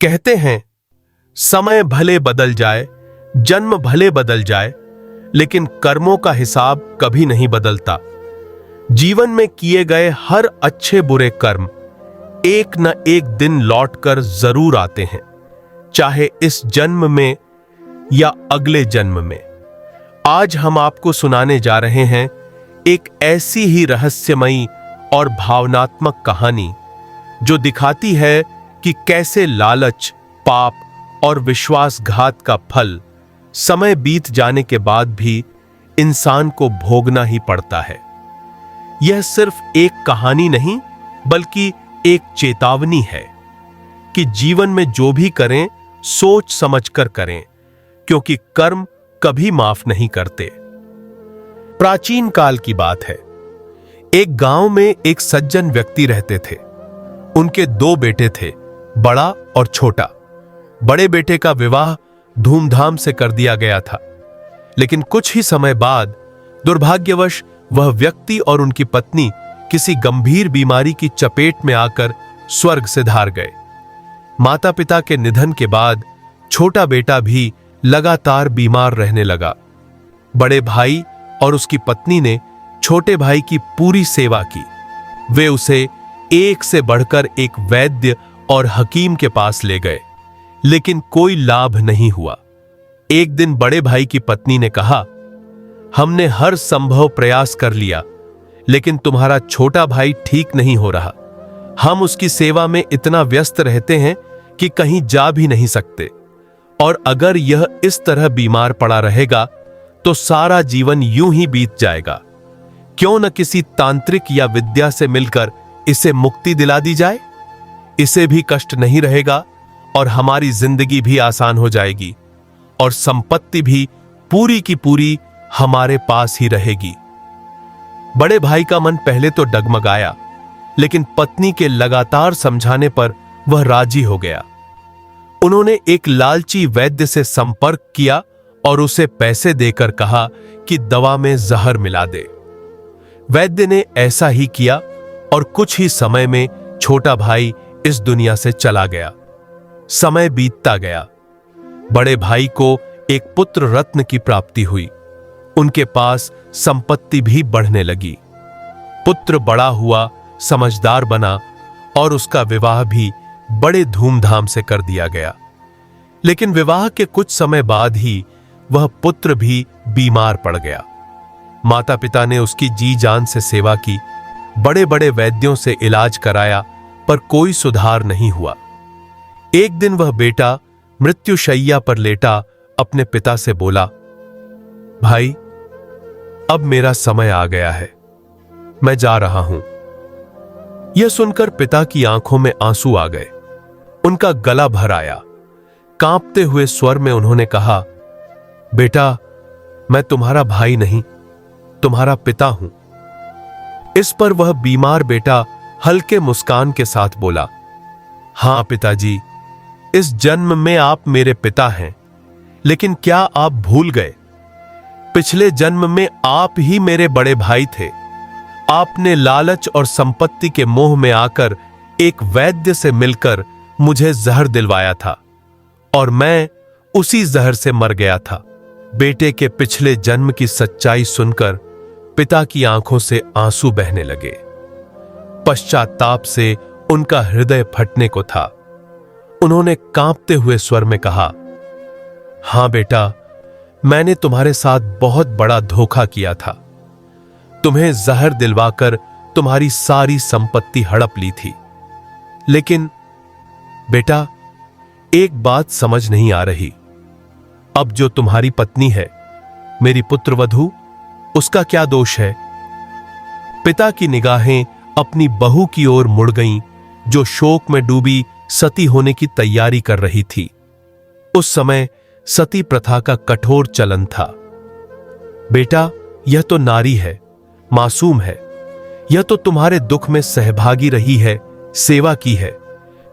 कहते हैं, समय भले बदल जाए, जन्म भले बदल जाए, लेकिन कर्मों का हिसाब कभी नहीं बदलता। जीवन में किए गए हर अच्छे बुरे कर्म एक न एक दिन लौटकर जरूर आते हैं, चाहे इस जन्म में या अगले जन्म में। आज हम आपको सुनाने जा रहे हैं एक ऐसी ही रहस्यमयी और भावनात्मक कहानी जो दिखाती है कि कैसे लालच, पाप और विश्वासघात का फल समय बीत जाने के बाद भी इंसान को भोगना ही पड़ता है। यह सिर्फ एक कहानी नहीं, बल्कि एक चेतावनी है कि जीवन में जो भी करें सोच समझकर करें, क्योंकि कर्म कभी माफ नहीं करते। प्राचीन काल की बात है। एक गांव में एक सज्जन व्यक्ति रहते थे। उनके 2 बेटे थे, बड़ा और छोटा। बड़े बेटे का विवाह धूमधाम से कर दिया गया था, लेकिन कुछ ही समय बाद दुर्भाग्यवश वह व्यक्ति और उनकी पत्नी किसी गंभीर बीमारी की चपेट में आकर स्वर्ग से धार गए। माता पिता के निधन के बाद छोटा बेटा भी लगातार बीमार रहने लगा। बड़े भाई और उसकी पत्नी ने छोटे भाई की पूरी सेवा की। वे उसे एक से बढ़कर एक वैद्य और हकीम के पास ले गए, लेकिन कोई लाभ नहीं हुआ। एक दिन बड़े भाई की पत्नी ने कहा, हमने हर संभव प्रयास कर लिया, लेकिन तुम्हारा छोटा भाई ठीक नहीं हो रहा। हम उसकी सेवा में इतना व्यस्त रहते हैं कि कहीं जा भी नहीं सकते, और अगर यह इस तरह बीमार पड़ा रहेगा तो सारा जीवन यूं ही बीत जाएगा। क्यों न किसी तांत्रिक या विद्या से मिलकर इसे मुक्ति दिला दी जाए। इसे भी कष्ट नहीं रहेगा और हमारी जिंदगी भी आसान हो जाएगी, और संपत्ति भी पूरी की पूरी हमारे पास ही रहेगी। बड़े भाई का मन पहले तो डगमगाया, लेकिन पत्नी के लगातार समझाने पर वह राजी हो गया। उन्होंने एक लालची वैद्य से संपर्क किया और उसे पैसे देकर कहा कि दवा में जहर मिला दे। वैद्य ने ऐसा ही किया और कुछ ही समय में छोटा भाई इस दुनिया से चला गया। समय बीतता गया। बड़े भाई को एक पुत्र रत्न की प्राप्ति हुई। उनके पास संपत्ति भी बढ़ने लगी। पुत्र बड़ा हुआ, समझदार बना और उसका विवाह भी बड़े धूमधाम से कर दिया गया। लेकिन विवाह के कुछ समय बाद ही वह पुत्र भी बीमार पड़ गया। माता पिता ने उसकी जी जान से सेवा की, बड़े बड़े वैद्यों से इलाज कराया, पर कोई सुधार नहीं हुआ। एक दिन वह बेटा मृत्युशैया पर लेटा अपने पिता से बोला, भाई, अब मेरा समय आ गया है, मैं जा रहा हूं। यह सुनकर पिता की आंखों में आंसू आ गए। उनका गला भर आया। कांपते हुए स्वर में उन्होंने कहा, बेटा, मैं तुम्हारा भाई नहीं, तुम्हारा पिता हूं। इस पर वह बीमार बेटा हल्के मुस्कान के साथ बोला, हां पिताजी, इस जन्म में आप मेरे पिता हैं, लेकिन क्या आप भूल गए, पिछले जन्म में आप ही मेरे बड़े भाई थे। आपने लालच और संपत्ति के मोह में आकर एक वैद्य से मिलकर मुझे जहर दिलवाया था, और मैं उसी जहर से मर गया था। बेटे के पिछले जन्म की सच्चाई सुनकर पिता की आंखों से आंसू बहने लगे। पश्चाताप से उनका हृदय फटने को था। उन्होंने कांपते हुए स्वर में कहा, हां बेटा, मैंने तुम्हारे साथ बहुत बड़ा धोखा किया था। तुम्हें जहर दिलवाकर तुम्हारी सारी संपत्ति हड़प ली थी। लेकिन बेटा, एक बात समझ नहीं आ रही। अब जो तुम्हारी पत्नी है, मेरी पुत्रवधू, उसका क्या दोष है? पिता की निगाहें अपनी बहू की ओर मुड़ गईं, जो शोक में डूबी सती होने की तैयारी कर रही थी। उस समय सती प्रथा का कठोर चलन था। बेटा, यह तो नारी है, मासूम है। यह तो तुम्हारे दुख में सहभागी रही है, सेवा की है।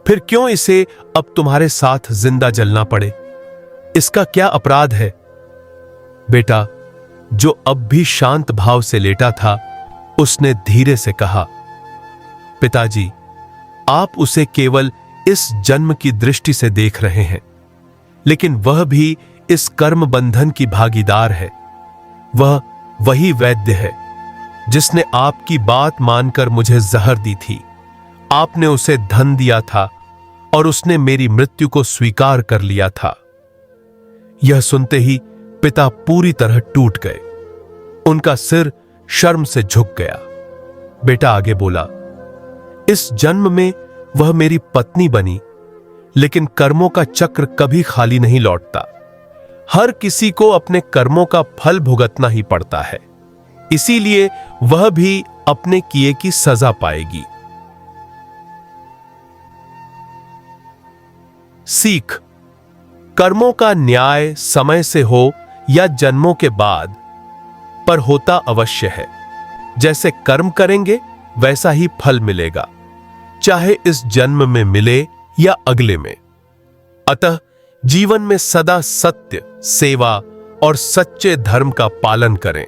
फिर क्यों इसे अब तुम्हारे साथ जिंदा जलना पड़े? इसका क्या अपराध है? बेटा, जो अब भी शांत भाव से लेटा था, उसने धीरे से कहा, पिताजी, आप उसे केवल इस जन्म की दृष्टि से देख रहे हैं, लेकिन वह भी इस कर्म बंधन की भागीदार है। वह वही वैद्य है जिसने आपकी बात मानकर मुझे जहर दी थी। आपने उसे धन दिया था और उसने मेरी मृत्यु को स्वीकार कर लिया था। यह सुनते ही पिता पूरी तरह टूट गए। उनका सिर शर्म से झुक गया। बेटा आगे बोला, इस जन्म में वह मेरी पत्नी बनी, लेकिन कर्मों का चक्र कभी खाली नहीं लौटता। हर किसी को अपने कर्मों का फल भुगतना ही पड़ता है, इसीलिए वह भी अपने किए की सजा पाएगी। सीख, कर्मों का न्याय समय से हो या जन्मों के बाद, पर होता अवश्य है। जैसे कर्म करेंगे वैसा ही फल मिलेगा, चाहे इस जन्म में मिले या अगले में। अतः जीवन में सदा सत्य, सेवा और सच्चे धर्म का पालन करें।